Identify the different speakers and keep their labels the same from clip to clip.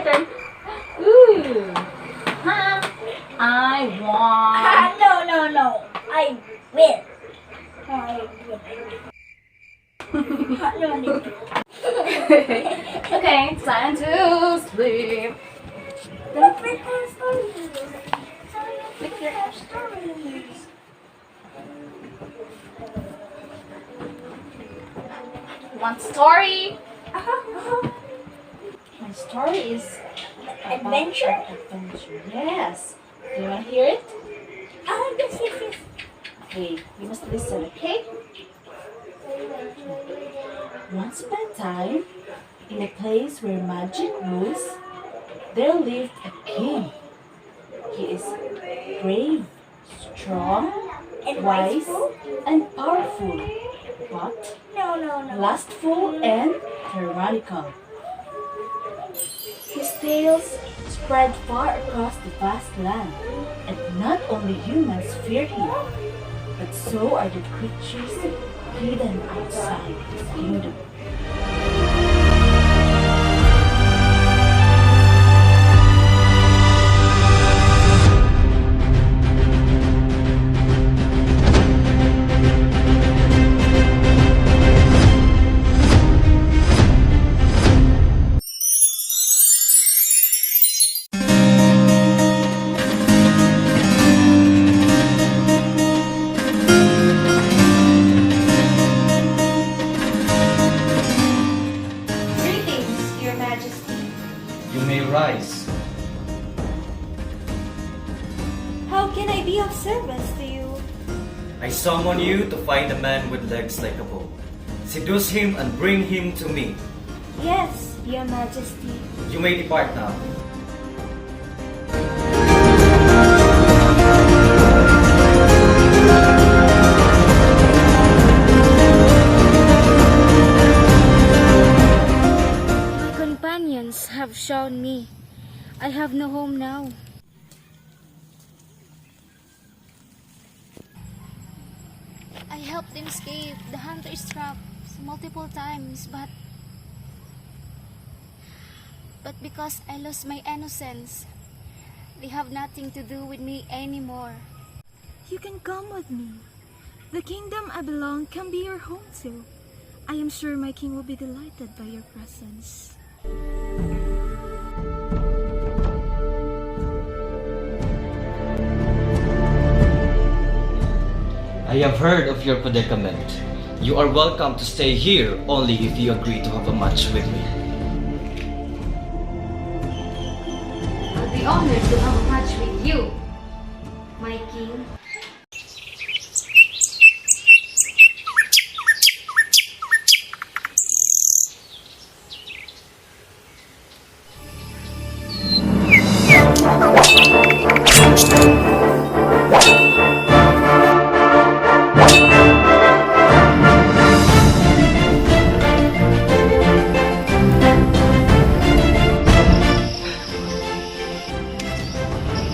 Speaker 1: turn. Ooh. Huh? I want.
Speaker 2: No. I win. I win.
Speaker 1: Okay, time to sleep.
Speaker 2: Don't break our stories. Don't break our stories.
Speaker 1: One story.
Speaker 2: Uh-huh.
Speaker 1: My story is
Speaker 2: Adventure?
Speaker 1: about adventure. Yes. Do you want to hear it?
Speaker 2: Yes.
Speaker 1: Okay, you must listen, okay? Once upon a time, in a place where magic rules, there lived a king. He is brave, strong,
Speaker 2: And
Speaker 1: wise,
Speaker 2: wasteful?
Speaker 1: and powerful, but
Speaker 2: No.
Speaker 1: lustful and tyrannical. His tales spread far across the vast land, and not only humans feared him, but so are the creatures hidden outside his kingdom.
Speaker 3: Greetings, Your Majesty.
Speaker 4: You may rise.
Speaker 3: How can I be of service to you?
Speaker 4: I summon you to find a man with legs like a bow. Seduce him and bring him to me.
Speaker 3: Yes, Your Majesty.
Speaker 4: You may depart now.
Speaker 3: My companions have shown me I have no home now. I helped them escape the hunter's traps multiple times, but because I lost my innocence, they have nothing to do with me anymore.
Speaker 5: You can come with me. The kingdom I belong can be your home too. I am sure my king will be delighted by your presence.
Speaker 4: I have heard of your predicament. You are welcome to stay here only if you agree to have a match with me.
Speaker 3: I'll be honored to have a match with you, my king.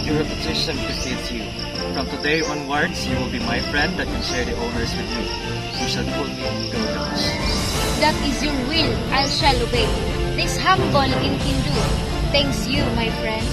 Speaker 4: Your reputation precedes you. From today onwards, you will be my friend that can share the honors with me. You shall call me Gilgamesh.
Speaker 3: That is your will, I shall obey. This humble king can do. Thanks you, my friend.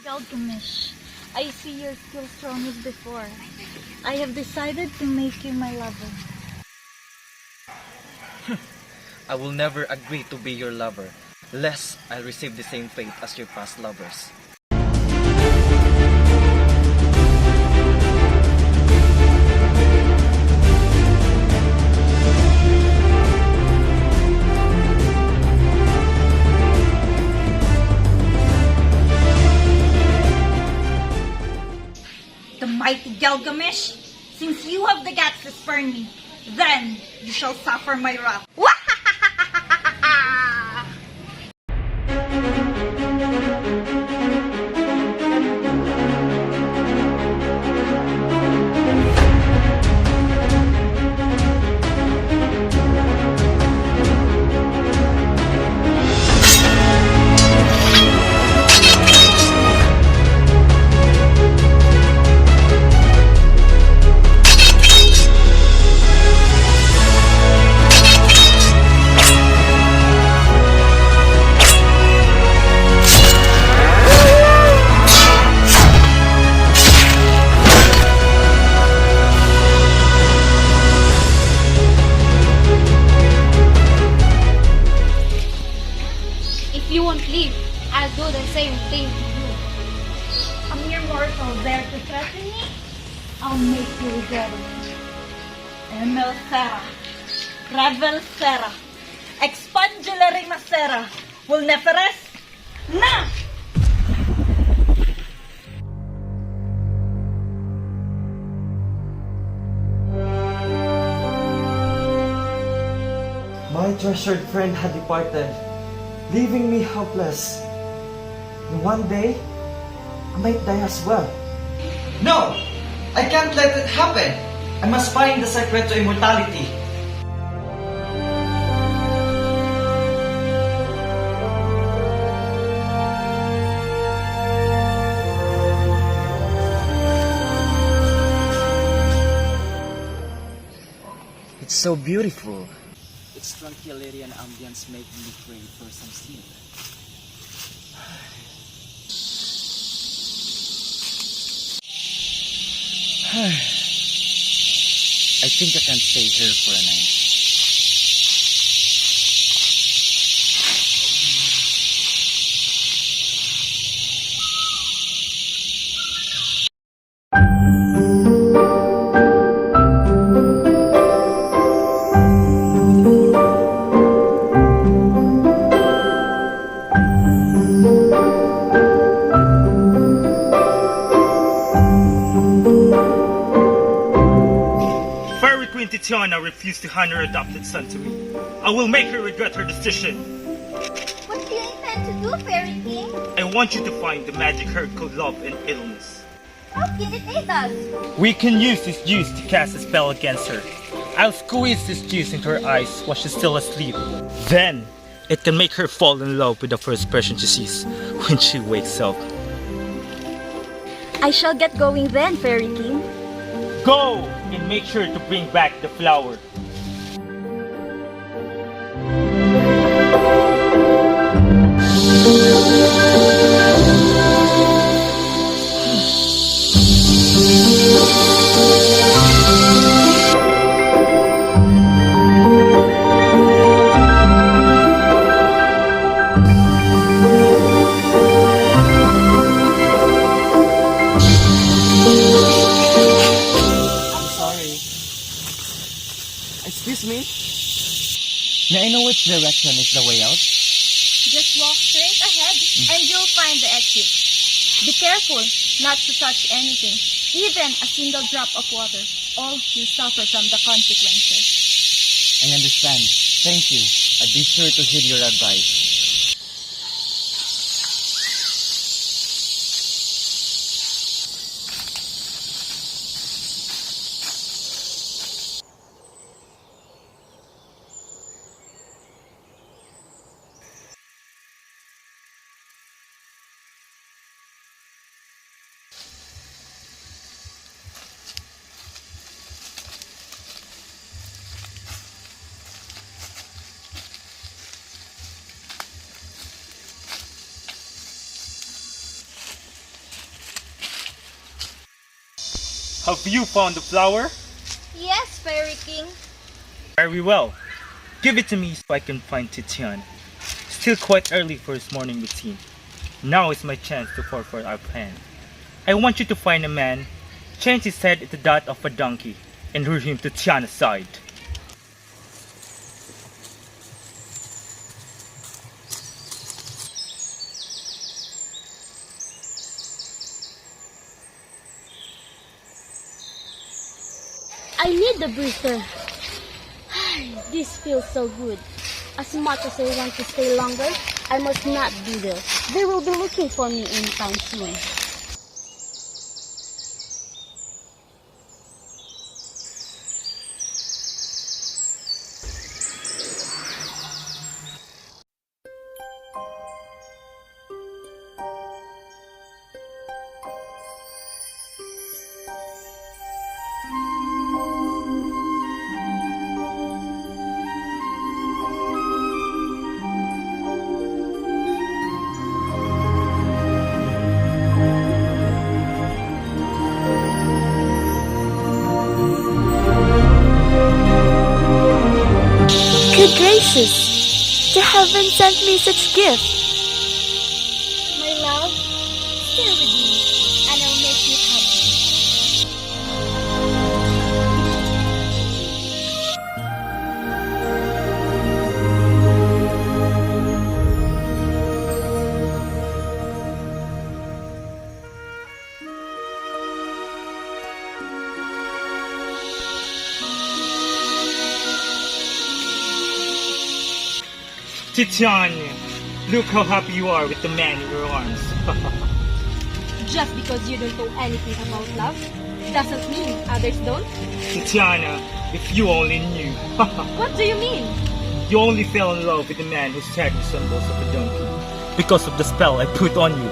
Speaker 5: Gilgamesh, I see you're still strong as before. I have decided to make you my lover.
Speaker 4: I will never agree to be your lover, lest I receive the same fate as your past lovers.
Speaker 6: The mighty Gilgamesh, since you have the guts to spurn me, then you shall suffer my wrath. Ravel Sera, Expungulary Macera, Vulneferes, na!
Speaker 4: My treasured friend had departed, leaving me helpless. And one day, I might die as well. No! I can't let it happen! I must find the secret to immortality. It's so beautiful. Its tranquility and ambience make me crave for some sleep. I think I can stay here for a night.
Speaker 7: Fairy Queen Titiana refused to hand her adopted son to me. I will make her regret her decision.
Speaker 2: What do you intend to do, Fairy King?
Speaker 7: I want you to find the magic herb called love and idleness.
Speaker 2: How can it aid us?
Speaker 7: We can use this juice to cast a spell against her. I'll squeeze this juice into her eyes while she's still asleep. Then, it can make her fall in love with the first person she sees when she wakes up.
Speaker 2: I shall get going then, Fairy King.
Speaker 7: Go and make sure to bring back the flower.
Speaker 4: Excuse me? May I know which direction is the way out?
Speaker 2: Just walk straight ahead and you'll find the exit. Be careful not to touch anything, even a single drop of water, or you'll suffer from the consequences.
Speaker 4: I understand. Thank you. I'll be sure to heed your advice.
Speaker 7: Have you found the flower?
Speaker 2: Yes, Fairy King.
Speaker 7: Very well. Give it to me so I can find Titian. Still quite early for his morning routine. Now is my chance to forward our plan. I want you to find a man, change his head into that of a donkey, and lure him to Tiana's side.
Speaker 8: I need the booster. This feels so good. As much as I want to stay longer, I must not be there. They will be looking for me anytime soon.
Speaker 5: Good gracious! The heaven sent me such gift.
Speaker 8: My love, stay with me, and I'll make you happy.
Speaker 7: Titian, look how happy you are with the man in your arms.
Speaker 2: Just because you don't know anything about love doesn't mean others don't.
Speaker 7: Titiana, if you only knew.
Speaker 2: What do you mean?
Speaker 7: You only fell in love with the man whose head resembles of a donkey because of the spell I put on you.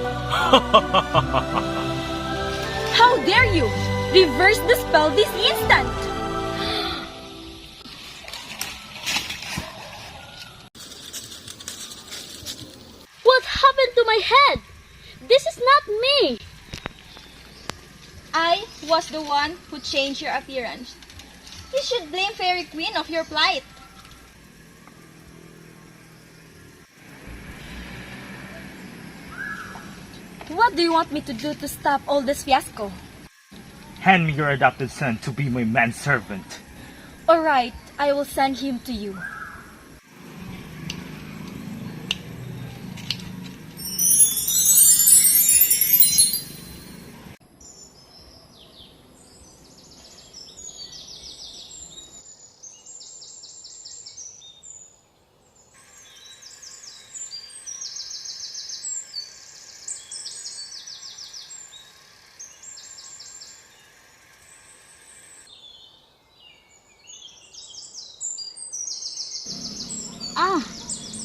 Speaker 2: How dare you! Reverse the spell this instant!
Speaker 8: What happened to my head? This is not me.
Speaker 2: I was the one who changed your appearance. You should blame Fairy Queen of your plight. What do you want me to do to stop all this fiasco?
Speaker 7: Hand me your adopted son to be my manservant.
Speaker 2: Alright, I will send him to you.
Speaker 8: Ah,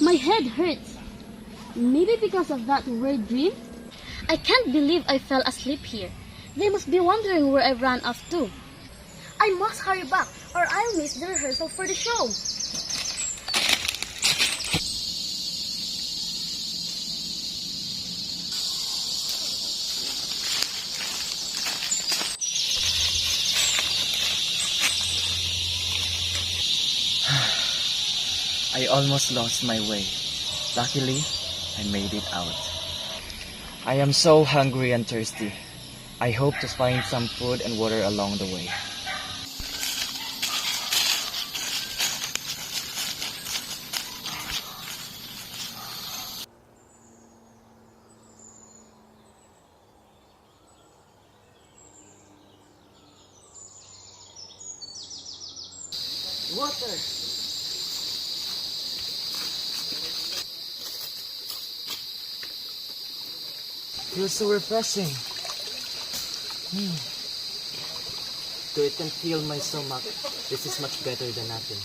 Speaker 8: my head hurts. Maybe because of that weird dream? I can't believe I fell asleep here. They must be wondering where I ran off to. I must hurry back or I'll miss the rehearsal for the show.
Speaker 4: I almost lost my way. Luckily, I made it out. I am so hungry and thirsty. I hope to find some food and water along the way. Water! Feels so refreshing. To eat and feel my stomach, this is much better than nothing.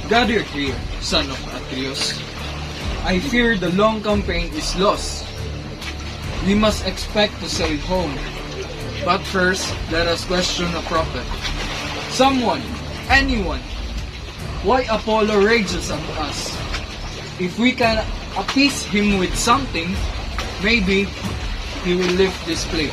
Speaker 9: Gather here, son of Atreus. I fear the long campaign is lost. We must expect to sail home. But first, let us question a prophet. Someone, anyone. Why Apollo rages at us? If we can appease him with something, maybe he will lift this plate.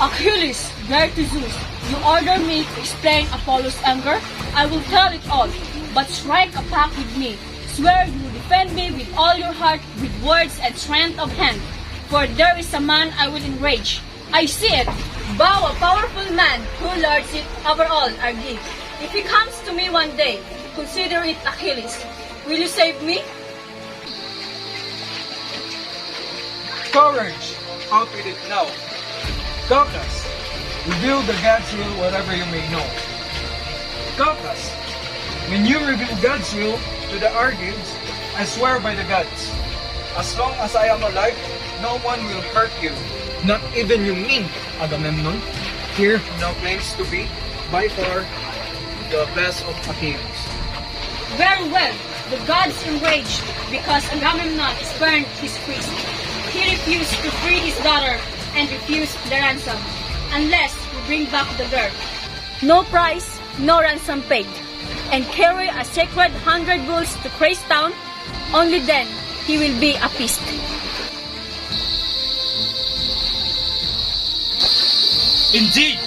Speaker 2: Achilles, dare to Zeus, you order me to explain Apollo's anger? I will tell it all, but strike a pact with me. Swear you will defend me with all your heart, with words and strength of hand. For there is a man I will enrage. I see it. Bow, a powerful man who lords it over all our gift. If he comes to me one day, consider it Achilles. Will you save me?
Speaker 9: Courage! Out with it now. Caucus, reveal the God's will whatever you may know. Caucus, when you reveal God's will to the Argives, I swear by the gods, as long as I am alive, no one will hurt you. Not even you mean, Agamemnon, here who now claims to be, by far, the best of Achilles.
Speaker 2: Very well. The gods enraged because Agamemnon spurned his priest. He refused to free his daughter and refused the ransom, unless we bring back the girl. No price, no ransom paid, and carry a sacred 100 bulls to Crace Town. Only then he will be appeased.
Speaker 7: Indeed,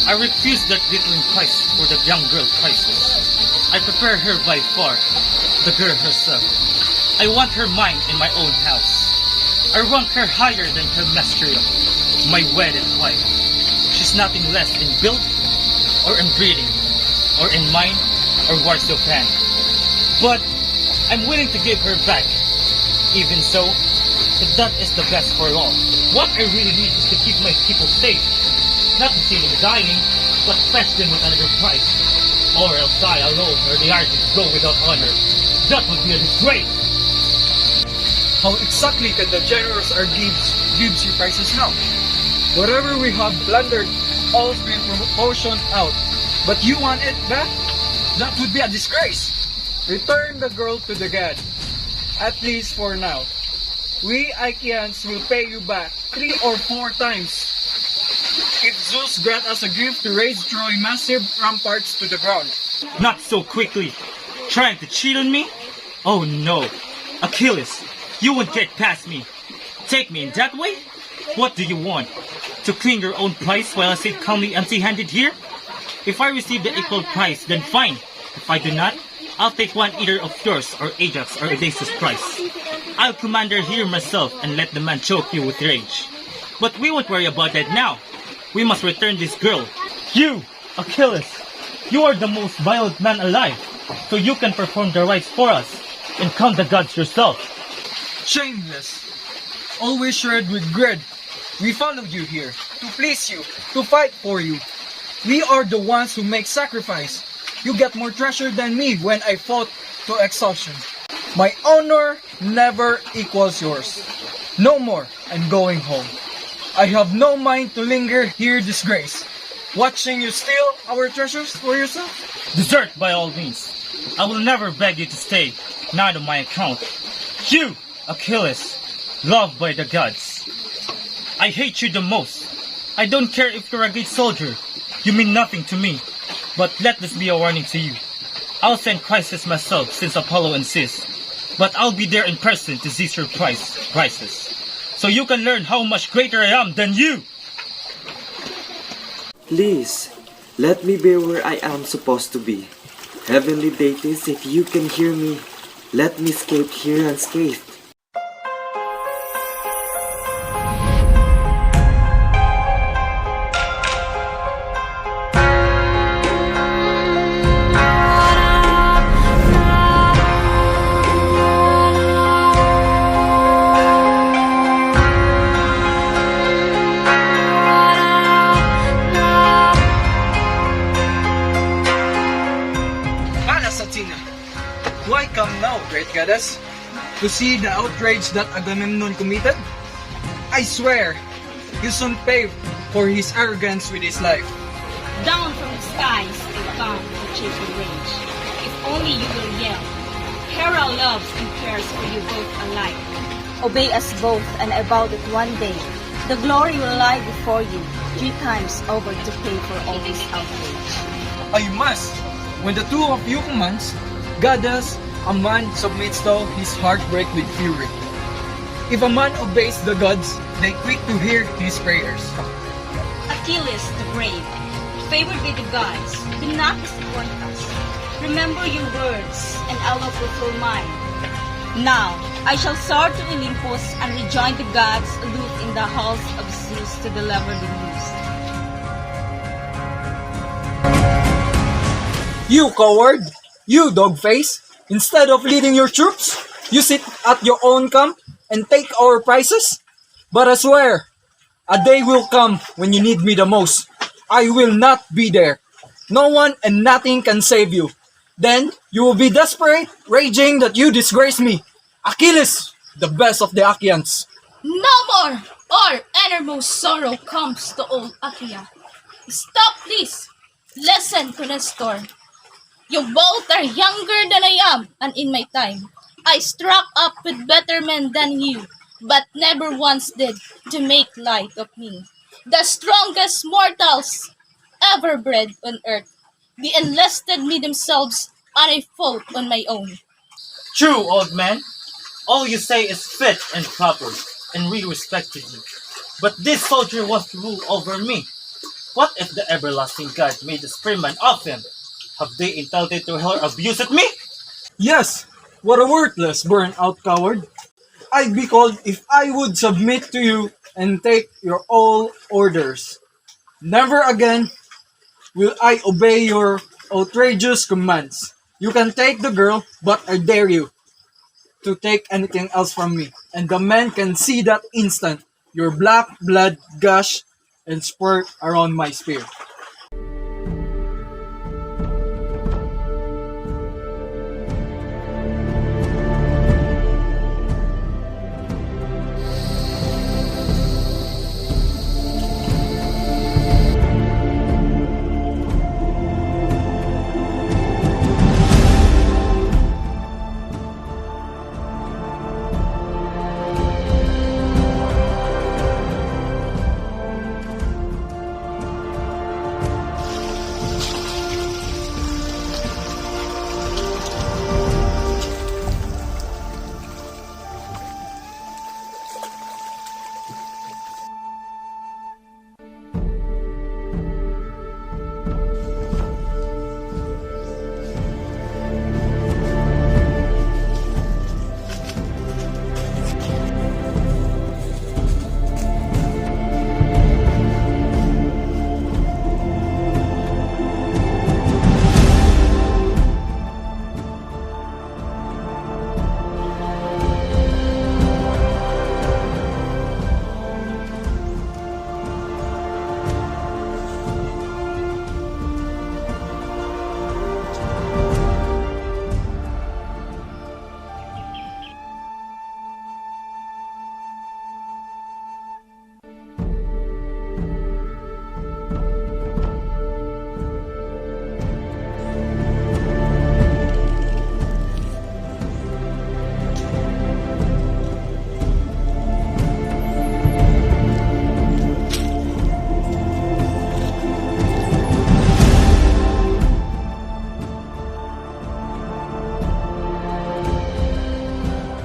Speaker 7: I refuse that glittering price for the young girl prices. I prepare her by far, the girl herself. I want her mine in my own house. I rank her higher than her Mestrio, my wedded wife. She's nothing less in build, or in breeding, or in mind, or Warsaw plan. But I'm willing to give her back. Even so, if that is the best for all, what I really need is to keep my people safe. Not to see them dying, but fetch them with another price. Or else I alone or the artist go without honor. That would be a disgrace.
Speaker 9: How exactly can the generous our gives you prices now? Whatever we have plundered, all's been portioned out. But you want it back? That would be a disgrace. Return the girl to the god. At least for now. We Achaeans will pay you back 3 or 4 times. If Zeus grant us a gift to raise Troy massive ramparts to the ground.
Speaker 7: Not so quickly. Trying to cheat on me? Oh no. Achilles, you won't get past me. Take me in that way? What do you want? To clean your own price while I sit calmly empty-handed here? If I receive the equal price, then fine. If I do not, I'll take one either of yours or Ajax or Odysseus' price. I'll commander here myself and let the man choke you with rage. But we won't worry about that now. We must return this girl. You, Achilles, you are the most violent man alive, so you can perform the rites for us and count the gods yourself.
Speaker 9: Shameless. Always shred with greed. We followed you here to please you, to fight for you. We are the ones who make sacrifice. You get more treasure than me when I fought to exhaustion. My honor never equals yours. No more, I'm going home. I have no mind to linger here disgrace, watching you steal our treasures for yourself.
Speaker 7: Desert by all means. I will never beg you to stay, not on my account. You, Achilles, loved by the gods. I hate you the most. I don't care if you're a great soldier. You mean nothing to me. But let this be a warning to you. I'll send Chryses myself since Apollo insists. But I'll be there in person to seize your prices. So you can learn how much greater I am than you.
Speaker 4: Please, let me be where I am supposed to be. Heavenly deities, if you can hear me, let me escape here unscathed.
Speaker 9: Why come now, great goddess? To see the outrage that Agamemnon committed? I swear, you soon pay for his arrogance with his life.
Speaker 2: Down from the skies they come to chase your rage. If only you will yell. Hera loves and cares for you both alike. Obey us both, and I vow that one day the glory will lie before you 3 times over to pay for all this outrage.
Speaker 9: I must. When the two of you commands, goddess, a man submits to his heart break with fury. If a man obeys the gods, they quick to hear his prayers.
Speaker 2: Achilles the brave, favored by the gods, do not disappoint us. Remember your words, and I will fulfill mine. Now, I shall soar to Olympus and rejoin the gods aloof in the halls of Zeus to deliver the news.
Speaker 9: You coward! You dog-face! Instead of leading your troops, you sit at your own camp and take our prizes? But I swear, a day will come when you need me the most. I will not be there. No one and nothing can save you. Then you will be desperate, raging that you disgrace me. Achilles, the best of the Achaeans.
Speaker 5: No more! Our innermost sorrow comes to old Achaea. Stop this! Listen to Nestor. You both are younger than I am, and in my time, I struck up with better men than you, but never once did to make light of me. The strongest mortals ever bred on earth. They enlisted me themselves, and I fought on my own.
Speaker 7: True, old man. All you say is fit and proper, and we respected you. But this soldier wants to rule over me. What if the everlasting God made a spearman of him? Have they intended to hurl abuse at me?
Speaker 9: Yes! What a worthless, burnt-out coward! I'd be called if I would submit to you and take your all orders. Never again will I obey your outrageous commands. You can take the girl, but I dare you to take anything else from me. And the men can see that instant your black blood gush and spurt around my spear.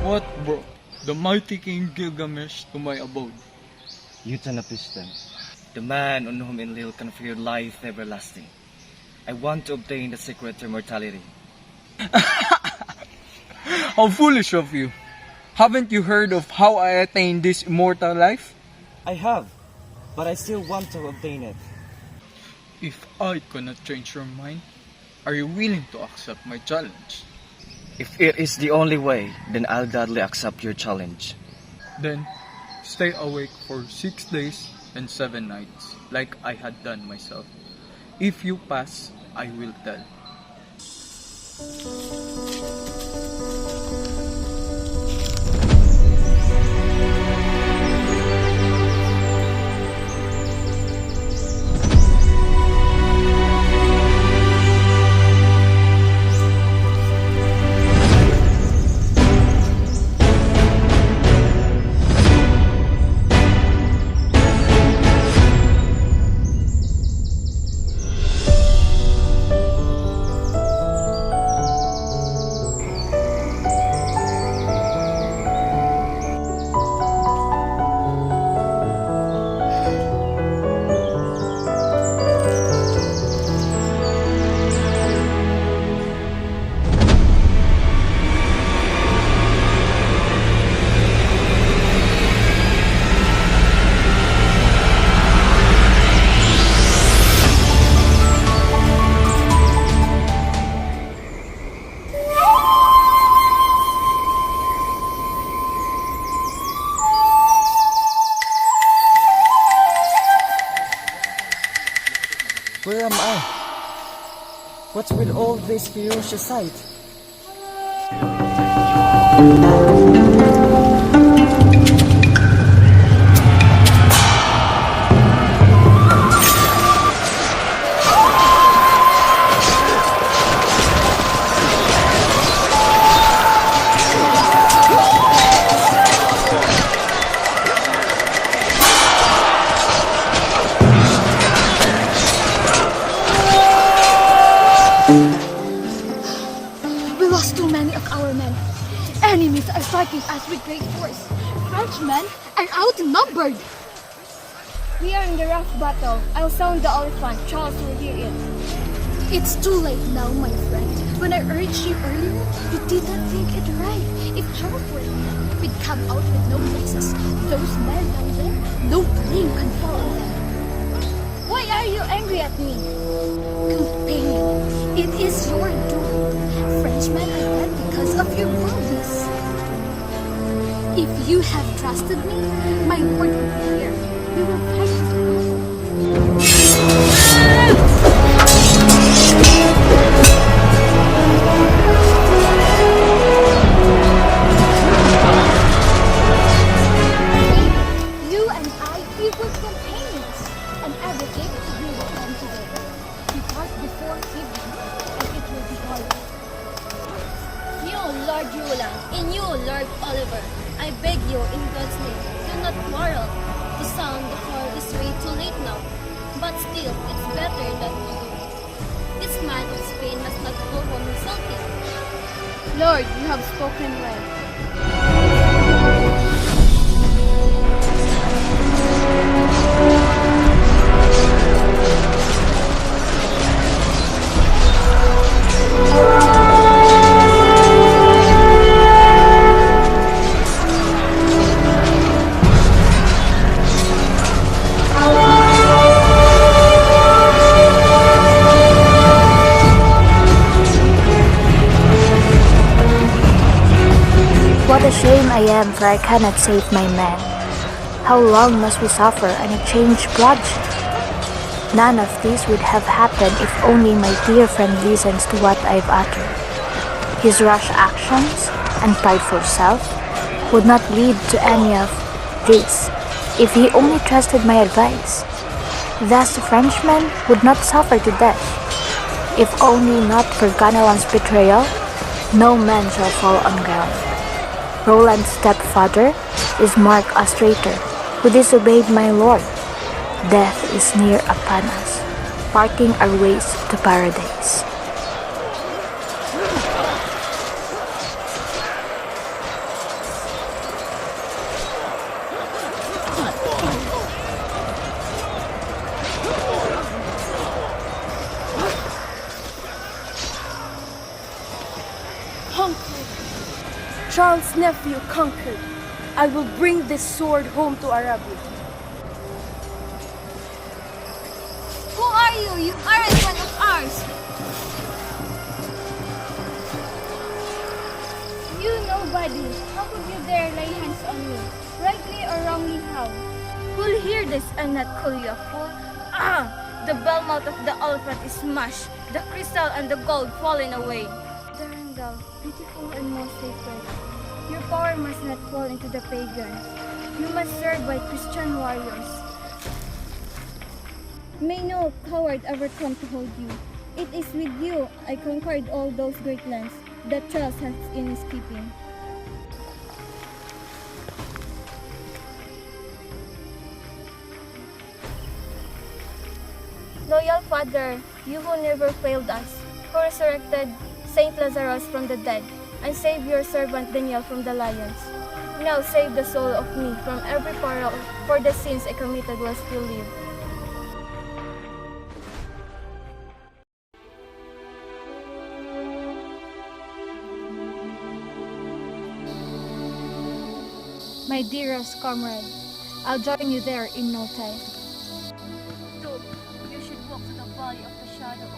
Speaker 9: What brought the mighty King Gilgamesh to my abode?
Speaker 4: Euthanapistem.
Speaker 7: The man on whom Enlil conferred life everlasting. I want to obtain the secret to immortality.
Speaker 9: How foolish of you! Haven't you heard of how I attained this immortal life?
Speaker 4: I have, but I still want to obtain it.
Speaker 9: If I cannot change your mind, are you willing to accept my challenge?
Speaker 4: If it is the only way, then I'll gladly accept your challenge.
Speaker 9: Then, stay awake for 6 days and 7 nights, like I had done myself. If you pass, I will tell.
Speaker 4: Where am I? What's with all this ferocious sight?
Speaker 2: We lost too many of our men. Enemies are striking us with great force. Frenchmen are outnumbered. We are in the rough battle. I'll sound the elephant. Charles will hear it.
Speaker 8: It's too late now, my friend. When I urged you earlier, you did not think it right. If Charles were here, we'd come out with no places. Those men down there, no blame can fall on them.
Speaker 2: Why are you angry at me?
Speaker 8: Companion, it is your doing. Frenchmen are dead because of your boldness. If you have trusted me, my word will be here. We will fight this battle. You and I, we were companions, and everything we will end today. We part before evening, and it will be all.
Speaker 2: You, Lord Yulang, and you, Lord Oliver, I beg you, in God's name, do not quarrel. The sound the horn is way too late now, but still, it's better than we do. This man of Spain must not go home insulted. Lord, you have spoken well.
Speaker 10: What a shame I am, for I cannot save my men. How long must we suffer and exchange bloodshed? None of this would have happened if only my dear friend listens to what I've uttered. His rash actions and prideful self would not lead to any of this if he only trusted my advice. Thus the Frenchman would not suffer to death. If only not for Ganelon's betrayal, no man shall fall on ground. Roland's stepfather is marked as traitor, who disobeyed my lord. Death is near upon us, parting our ways to paradise.
Speaker 8: Charles' nephew conquered. I will bring this sword home to Arabia.
Speaker 2: Who are you? You aren't one of ours. You nobody. How could you dare lay hands on me? Rightly or wrongly how? Who'll hear this and not call you a fool? Ah! The bell mouth of the elephant is smashed. The crystal and the gold fallen away. Durandal, beautiful and most sacred. Your power must not fall into the pagans. You must serve by Christian warriors. May no coward ever come to hold you. It is with you I conquered all those great lands that Charles has in his keeping. Loyal Father, you who never failed us, who resurrected Saint Lazarus from the dead, and saved your servant Daniel from the lions. Now save the soul of me from every peril, for the sins I committed while still live. My dearest comrade, I'll join you there in no time. Though you should walk to the valley of the shadow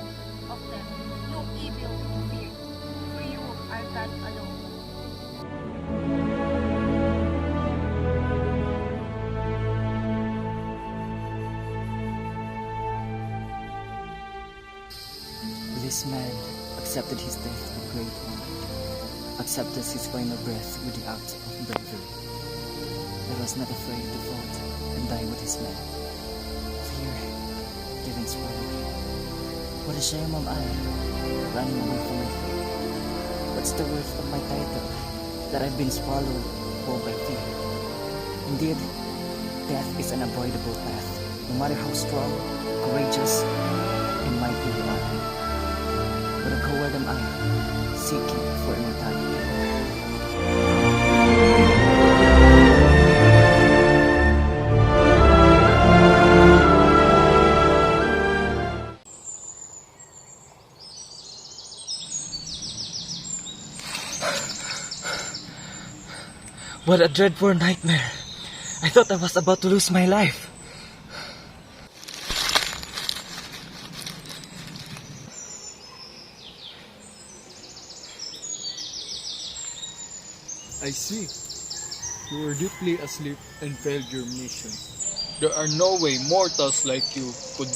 Speaker 2: of death, no evil will fear, for you are God alone.
Speaker 11: This man accepted his death with great honor, accepted his final breath with the act of bravery. He was not afraid to fight and die with his men. Fear didn't swallow him. What a shame am I, running away from my fate. What's the worth of my title, that I've been swallowed whole by fear? Indeed, death is an unavoidable path, no matter how strong, courageous, and mighty you are. What a coward am I, seeking for immortality.
Speaker 4: What a dreadful nightmare. I thought I was about to lose my life.
Speaker 9: I see. You were deeply asleep and failed your mission. There are no way mortals like you could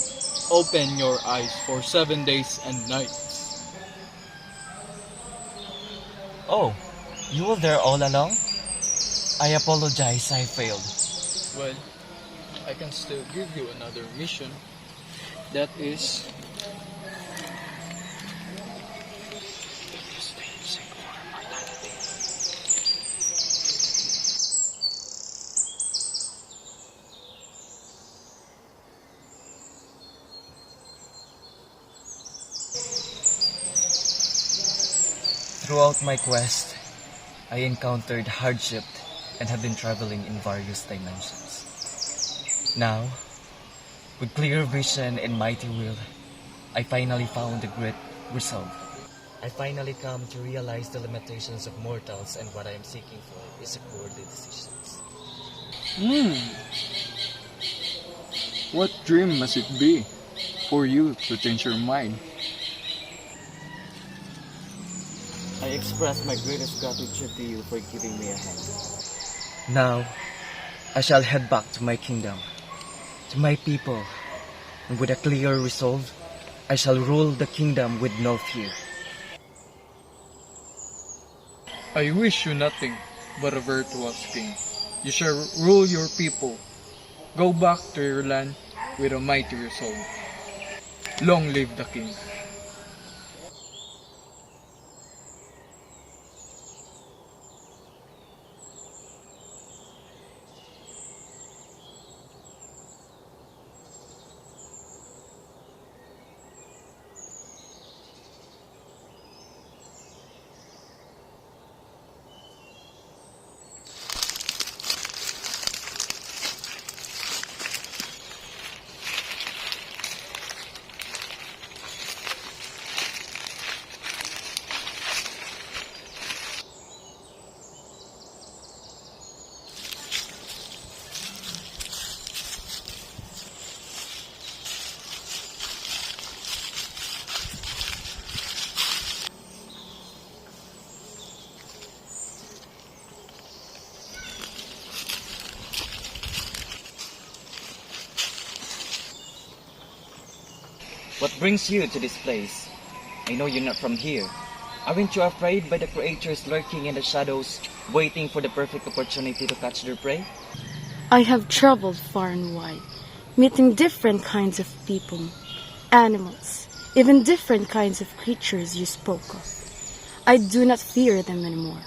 Speaker 9: open your eyes for 7 days and nights.
Speaker 4: Oh, you were there all along? I apologize, I failed.
Speaker 9: Well, I can still give you another mission. That is...
Speaker 4: Throughout my quest, I encountered hardship and have been traveling in various dimensions. Now, with clear vision and mighty will, I finally found the great resolve. I finally come to realize the limitations of mortals, and what I am seeking for is a worldly decisions.
Speaker 9: What dream must it be for you to change your mind?
Speaker 4: I express my greatest gratitude to you for giving me a hand. Now, I shall head back to my kingdom, to my people, and with a clear resolve, I shall rule the kingdom with no fear.
Speaker 9: I wish you nothing but a virtuous king. You shall rule your people. Go back to your land with a mighty resolve. Long live the king.
Speaker 4: What brings you to this place? I know you're not from here. Aren't you afraid by the creatures lurking in the shadows, waiting for the perfect opportunity to catch their prey?
Speaker 8: I have traveled far and wide, meeting different kinds of people, animals, even different kinds of creatures you spoke of. I do not fear them anymore.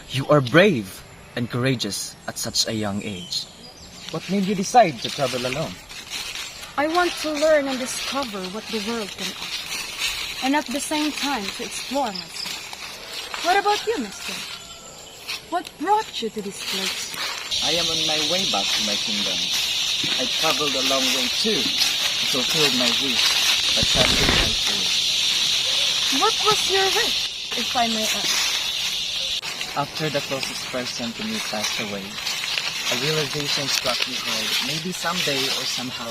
Speaker 4: You are brave and courageous at such a young age. What made you decide to travel alone?
Speaker 8: I want to learn and discover what the world can offer, and at the same time to explore myself. What about you, mister? What brought you to this place?
Speaker 4: I am on my way back to my kingdom. I traveled a long way too, to fulfill my wish, but sadly I failed.
Speaker 8: What was your wish, if I may ask?
Speaker 4: After the closest person to me passed away, a realization struck me that maybe someday or somehow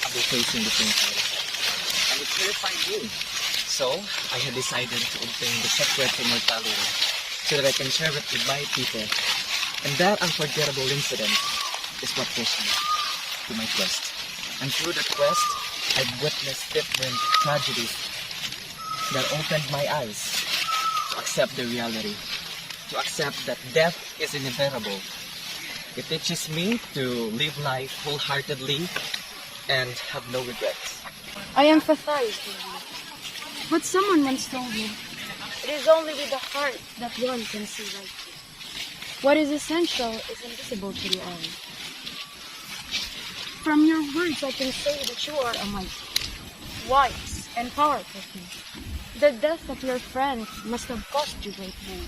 Speaker 4: I'll be facing the same fate. And it terrified me. So, I had decided to obtain the secret to mortality so that I can share it with my people. And that unforgettable incident is what pushed me to my quest. And through the quest, I've witnessed different tragedies that opened my eyes to accept the reality, to accept that death is inevitable. It teaches me to live life wholeheartedly and have no regrets.
Speaker 8: I empathize with you. But someone once told me, it is only with the heart that one can see rightly. What is essential is invisible to the eye. From your words, I can say that you are a mighty, wise, and powerful king. The death of your friend must have cost you great pain,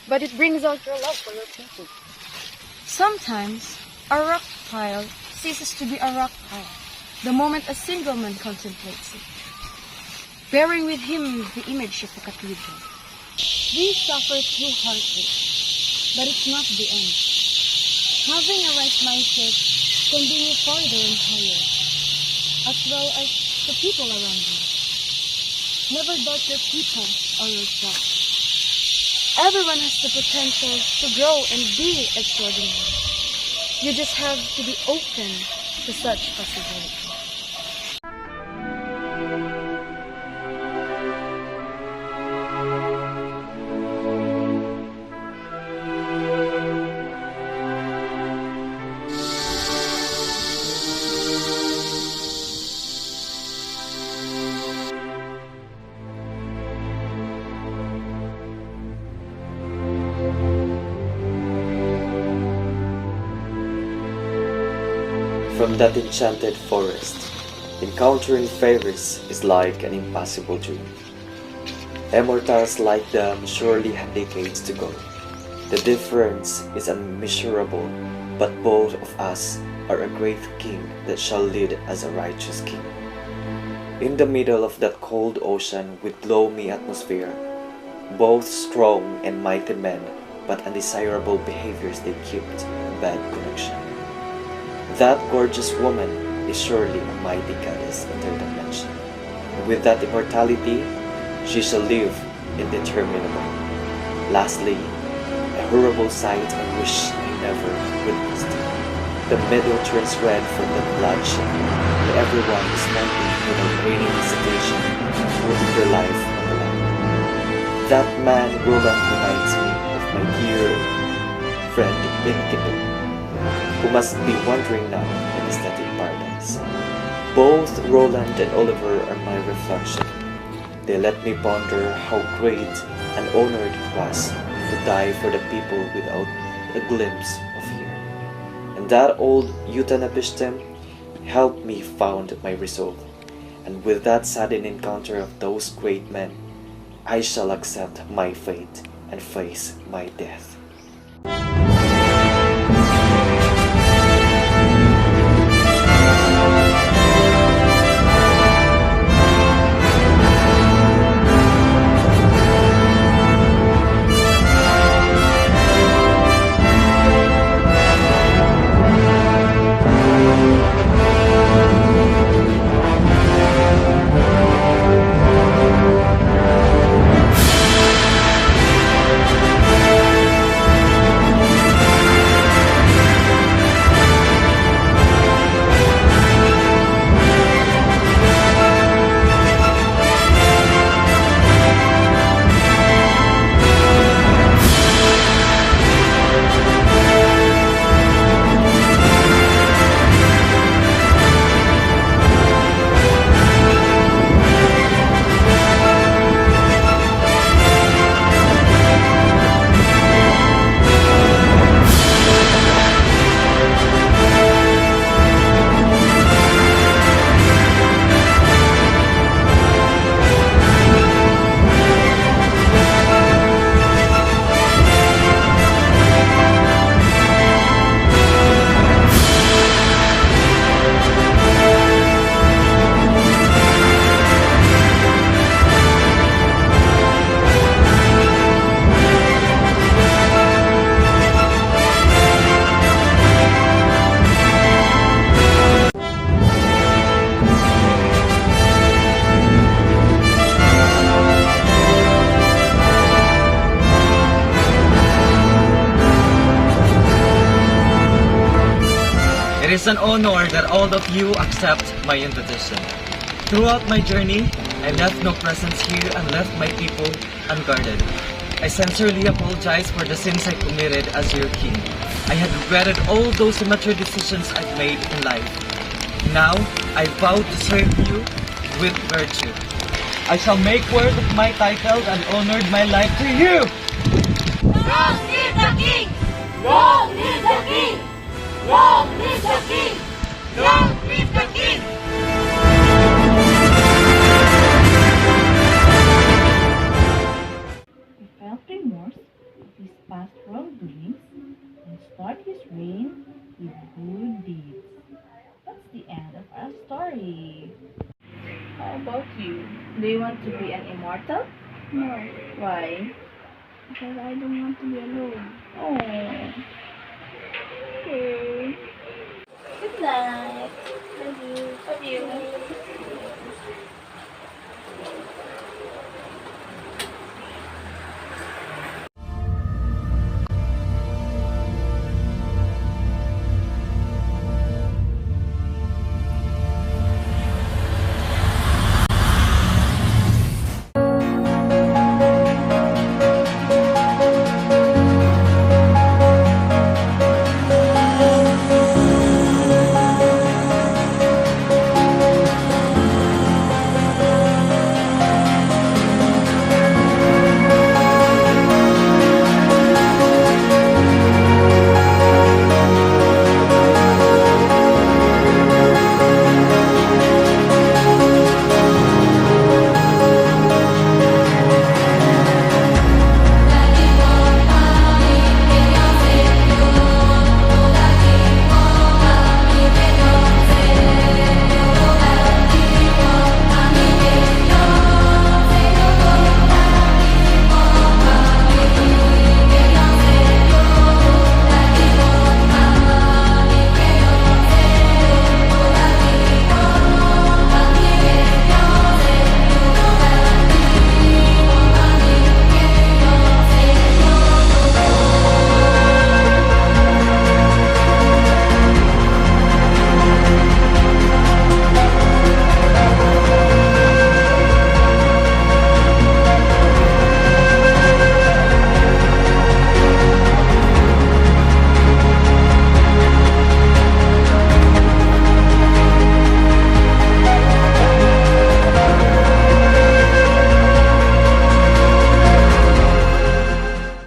Speaker 8: but it brings out your love for your people. Sometimes, a rock pile ceases to be a rock pile the moment a single man contemplates it, bearing with him the image of a cathedral. We suffer through heartache, but it's not the end. Having a right mindset can bring you farther and higher, as well as the people around you. Never doubt your people or yourself. Everyone has the potential to grow and be extraordinary. You just have to be open to such possibilities.
Speaker 12: From that enchanted forest, encountering fairies is like an impossible dream. Immortals like them surely have decades to go. The difference is unmeasurable, but both of us are a great king that shall lead as a righteous king. In the middle of that cold ocean with gloomy atmosphere, both strong and mighty men, but undesirable behaviors they kept a bad connection. That gorgeous woman is surely a mighty goddess interdimension. With that immortality, she shall live indeterminable. Lastly, a horrible sight I wish I never witnessed. The meadow turns red from the bloodshed, and everyone is standing without any hesitation, putting their life on the line. That man Roland reminds me of my dear friend Enkidu, who must be wandering now in his native paradise. Both Roland and Oliver are my reflection. They let me ponder how great and honored it was to die for the people without a glimpse of fear. And that old Utnapishtim helped me found my resolve. And with that sudden encounter of those great men, I shall accept my fate and face my death.
Speaker 4: It is an honor that all of you accept my invitation. Throughout my journey, I left no presents here and left my people unguarded. I sincerely apologize for the sins I committed as your king. I had regretted all those immature decisions I've made in life. Now, I vow to serve you with virtue. I shall make word of my title and honored my life to you!
Speaker 6: Long live the king! Long live the king! Long live the king! Long live the king!
Speaker 1: He felt remorse of his past wrongdoings and start his reign with good deeds. That's the end of our story. How about you? Do you want to be an immortal?
Speaker 2: No.
Speaker 1: Why?
Speaker 2: because I don't want to be alone.
Speaker 1: Oh. Okay. Good night.
Speaker 2: Love you.
Speaker 1: Love you.